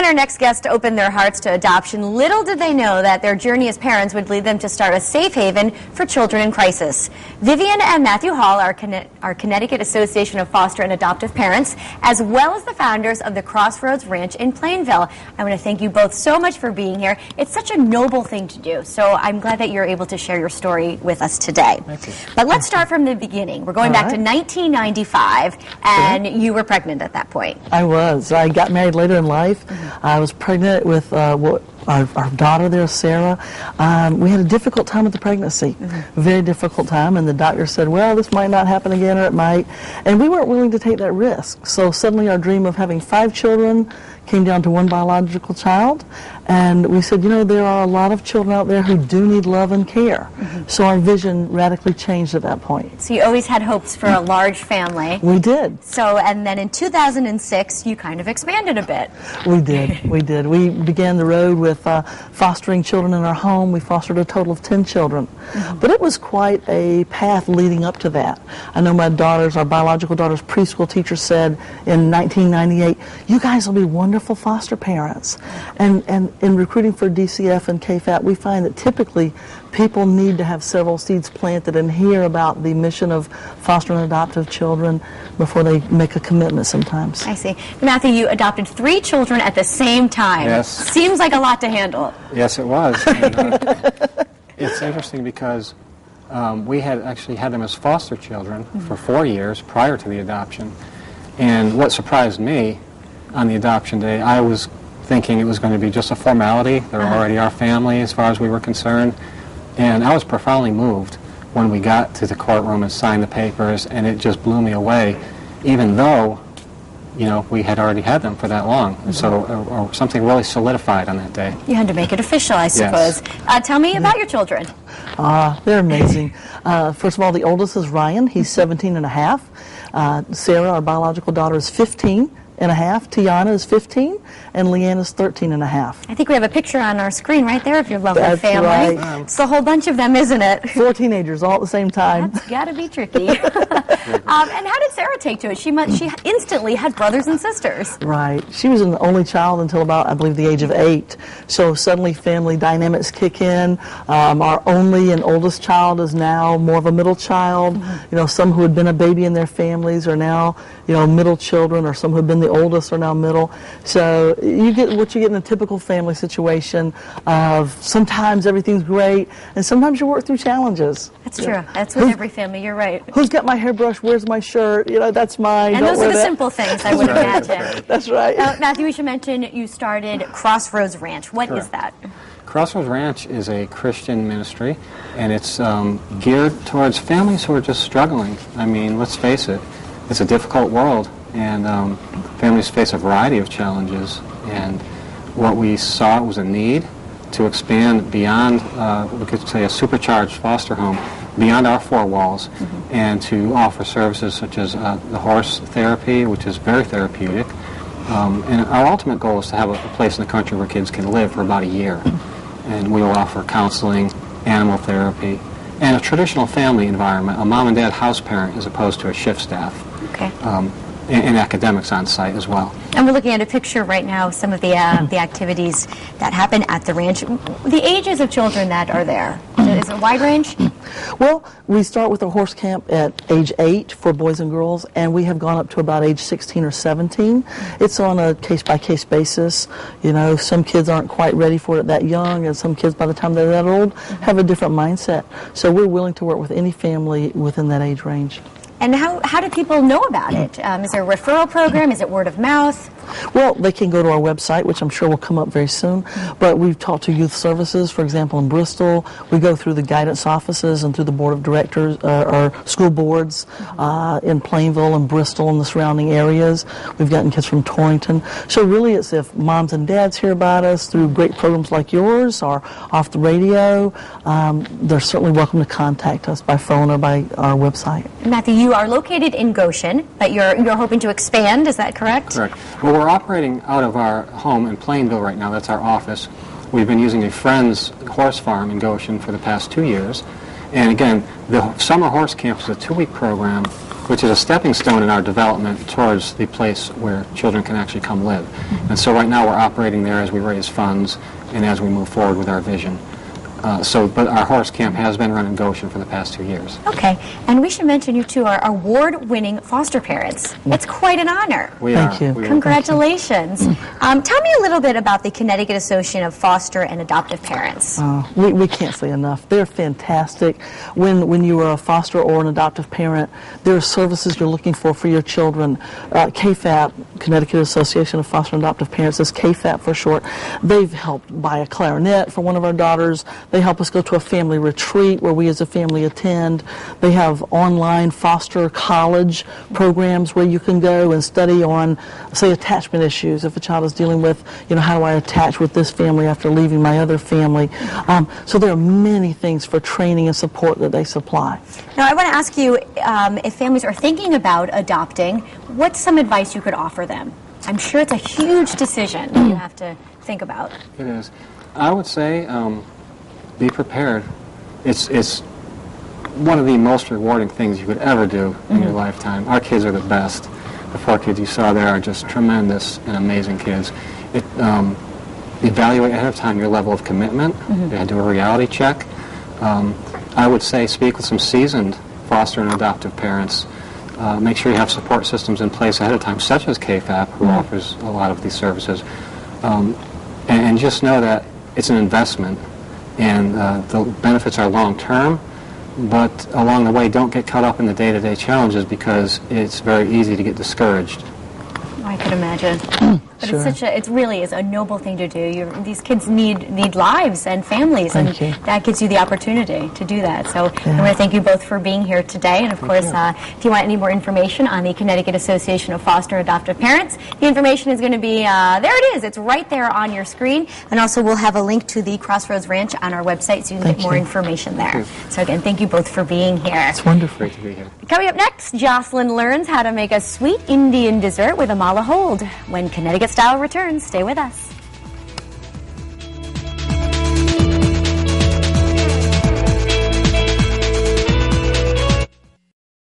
When our next guests opened their hearts to adoption, little did they know that their journey as parents would lead them to start a safe haven for children in crisis. Vivian and Matthew Hall are Connecticut Association of Foster and Adoptive Parents, as well as the founders of the Crossroads Ranch in Plainville. I want to thank you both so much for being here. It's such a noble thing to do, so I'm glad that you're able to share your story with us today. Thank you. But let's start from the beginning. We're going back to 1995, and you were pregnant at that point. I was. I got married later in life. I was pregnant with our daughter there, Sarah. We had a difficult time with the pregnancy, very difficult time, and the doctor said, well, this might not happen again, or it might, and we weren't willing to take that risk. So suddenly our dream of having 5 children came down to 1 biological child, and we said, you know, there are a lot of children out there who do need love and care. So our vision radically changed at that point. So you always had hopes for a large family. We did. So, and then in 2006, you kind of expanded a bit. We did. We did. We began the road with fostering children in our home. We fostered a total of 10 children. But it was quite a path leading up to that. I know my daughter's, our biological daughter's preschool teacher said in 1998, you guys will be wonderful foster parents. And in recruiting for DCF and KFAT, we find that typically people need to have several seeds planted and hear about the mission of foster and adoptive children before they make a commitment sometimes. I see. Matthew, you adopted 3 children at the same time. Yes. Seems like a lot to handle. Yes, it was. And, it's interesting because we had actually had them as foster children for 4 years prior to the adoption. And what surprised me on the adoption day, I was thinking it was going to be just a formality. They were already our family as far as we were concerned. And I was profoundly moved when we got to the courtroom and signed the papers, and it just blew me away, even though, you know, we had already had them for that long. So something really solidified on that day. You had to make it official, I suppose. Yes. Tell me about your children. They're amazing. First of all, the oldest is Ryan. He's 17 and a half. Sarah, our biological daughter, is 15 and a half. Tiana is 15, and Leanne is 13 and a half. I think we have a picture on our screen right there of your lovely That's family. Right. It's a whole bunch of them, isn't it? 4 teenagers all at the same time. That's got to be tricky. And how did Sarah take to it? She instantly had brothers and sisters. Right. She was an only child until about, I believe, the age of 8. So suddenly family dynamics kick in. Our only and oldest child is now more of a middle child. You know, some who had been a baby in their families are now, you know, middle children, or some who have been the oldest are now middle. So you get what you get in a typical family situation of sometimes everything's great, and sometimes you work through challenges. That's true. That's with every family. You're right. Who's got my hairbrush? Where's my shirt? You know, that's mine. And those are the simple things, I would imagine. That's right. Matthew, we should mention you started Crossroads Ranch. What is that? Crossroads Ranch is a Christian ministry, and it's geared towards families who are just struggling. I mean, let's face it, it's a difficult world, and families face a variety of challenges. And what we saw was a need to expand beyond, we could say, a supercharged foster home, beyond our 4 walls, and to offer services such as the horse therapy, which is very therapeutic. And our ultimate goal is to have a place in the country where kids can live for about a year. And we will offer counseling, animal therapy, and a traditional family environment, a mom and dad house parent as opposed to a shift staff. Okay. And academics on site as well. And we're looking at a picture right now of some of the activities that happen at the ranch. The ages of children that are there, is it a wide range? Well, we start with a horse camp at age 8 for boys and girls, and we have gone up to about age 16 or 17. It's on a case-by-case basis. You know, some kids aren't quite ready for it that young, and some kids, by the time they're that old, have a different mindset. So we're willing to work with any family within that age range. And how do people know about it? Is there a referral program? Is it word of mouth? Well, they can go to our website, which I'm sure will come up very soon. But we've talked to youth services, for example, in Bristol. We go through the guidance offices and through the board of directors or school boards in Plainville and Bristol and the surrounding areas. We've gotten kids from Torrington. So really it's if moms and dads hear about us through great programs like yours or off the radio, they're certainly welcome to contact us by phone or by our website. Matthew, you are located in Goshen, but you're hoping to expand, is that correct? Correct. Well, we're operating out of our home in Plainville right now. That's our office. We've been using a friend's horse farm in Goshen for the past 2 years, And again, the summer horse camp is a 2-week program, which is a stepping stone in our development towards the place where children can actually come live. And so right now we're operating there as we raise funds and as we move forward with our vision. But our horse camp has been run in Goshen for the past 2 years. Okay, and we should mention you two are award-winning foster parents. It's quite an honor. Thank you. Congratulations. Tell me a little bit about the Connecticut Association of Foster and Adoptive Parents. We can't say enough. They're fantastic. When you are a foster or an adoptive parent, there are services you're looking for your children. KFAP, Connecticut Association of Foster and Adoptive Parents, is KFAP for short. They've helped buy a clarinet for one of our daughters. They help us go to a family retreat where we as a family attend. They have online foster college programs where you can go and study on, say, attachment issues. If a child is dealing with, how do I attach with this family after leaving my other family? So there are many things for training and support that they supply. Now, I want to ask you, if families are thinking about adopting, what's some advice you could offer them? I'm sure it's a huge decision that you have to think about. It is. I would say be prepared. It's one of the most rewarding things you could ever do in your lifetime. Our kids are the best. The 4 kids you saw there are just tremendous and amazing kids. Evaluate ahead of time your level of commitment. Do a reality check. I would say speak with some seasoned foster and adoptive parents. Make sure you have support systems in place ahead of time, such as KFAP, who offers a lot of these services. And just know that it's an investment, and the benefits are long-term, but along the way, don't get caught up in the day-to-day challenges because it's very easy to get discouraged. I could imagine. But Sure. it really is a noble thing to do. These kids need lives and families, and that gives you the opportunity to do that. So I want to thank you both for being here today. And of course, if you want any more information on the Connecticut Association of Foster and Adoptive Parents, the information is going to be, there it is. It's right there on your screen. And also we'll have a link to the Crossroads Ranch on our website so you can get more information there. So again, thank you both for being here. It's wonderful. Great to be here. Coming up next, Jocelyn learns how to make a sweet Indian dessert with a mala hold. When Connecticut Style returns, stay with us.